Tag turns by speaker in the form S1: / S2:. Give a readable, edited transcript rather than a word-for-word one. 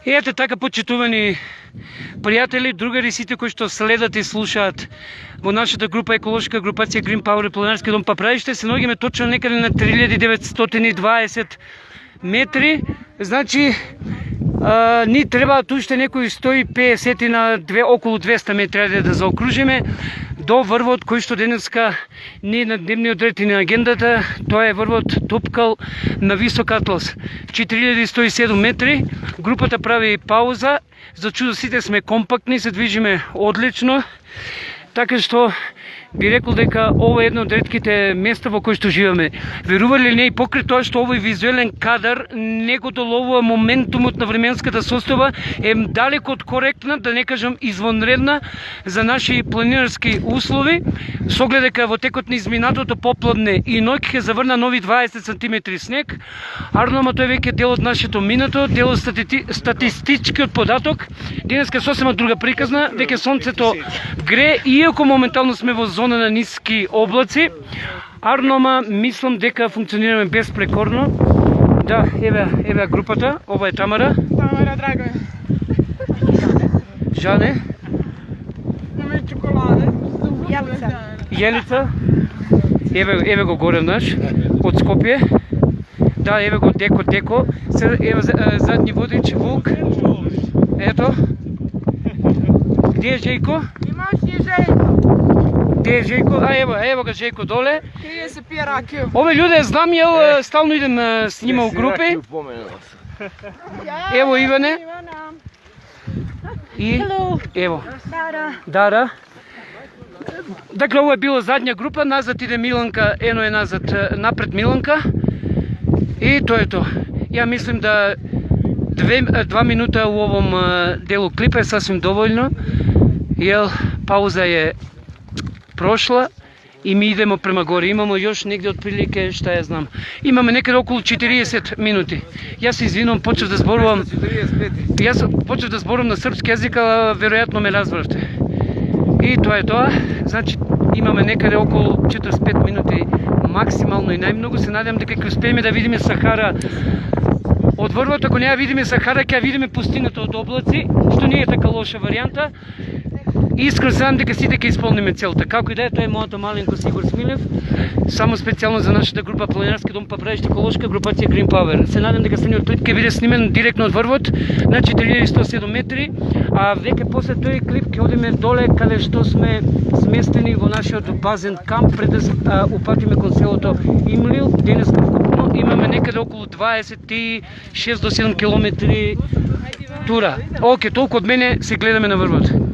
S1: И ете така, почитувани пријатели, другари, сите кои што следат и слушаат во нашата група, еколошка групација Green Power Планинарски дом Папрадиште, се наоѓаме точно некаде на 3920 метри. Значи, ни требаат уште некои 150 на околу 200 метри да заокружиме до врвот кој што денеска не на дневниот ред и на агендата. Тоа е врвот Топкал на висок атлас, 4107 метри. Групата прави пауза. За чудо сите сме компактни, се движиме одлично. Така што би рекол дека ова е едно од ретките места во кои што живееме. Верували ли не, и покрај тоа што овој визуелен кадар не го доловува моментумот на временската состојба, е далеко од коректна, да не кажам извонредна за наши планинарски услови, со оглед дека во текот на изминатото попладне и ноќ ќе заврна нови 20 см снег. Ама тој веќе дел од нашето минато, дел од статистичкиот податок. Денеска сосема друга приказна, дека сонцето гре, иако моментално сме во зона на ниски облаци. Ама мислам дека функционираме безпрекорно. Да, еве групата, ова е Тамара.
S2: Тамара, драго е.
S1: Жане.
S2: Имаме чоколаде.
S1: Јелица. Еве го горе наш, од Скопје. Да, еве го Деко. Еве задни водич, Вук. Ето. Где е Жејко?
S2: Имаш и Жејко.
S1: Где е Жејко? Ево го Жејко доле.
S2: Крие се пие ракио.
S1: Ове луѓе знам, јел стално идем с нима у групи. Ево Иване. И ево Дара. Дакле, ова е била задња група, назад иде Миланка, ено е назад, напред Миланка. И тоа е тоа. Ја мислим да 2 минута у овом делу клипа е сасвим доволно, јел пауза е прошла и ми идемо према горе. Имамо још негде отприлике, шта ја знам. Имаме некаде околу 40 минути. Јас се извинувам, почнав да зборувам. Јас почнав да зборувам на српски јазик, а веројатно ме разбравте. И тоа е тоа. Значи имаме некаде околу 45 минути максимално и најмногу. Се надевам дека ќе успееме да видиме Сахара од врвот. Ако не ја видиме Сахара, ќе ја видиме пустината од облаци, што не е така лоша варијанта. И искрено се надам дека сите ќе исполниме целта. Како и да е, тоа е моето маленко Сигур Смилев, само специјално за нашата група Планинарски дом Папрадиште, еколошка групација Green Power. Се надам дека следниот клип ќе биде снимен директно од врвот на 4107 метри, а веќе после тој клип ќе одиме доле каде што сме сместени во нашиот базен камп пред да упатиме кон селото Имлил. Денес вкупно имаме некаде околу 26 до 7 километри тура. Оке, толку од мене, се гледаме на врвот.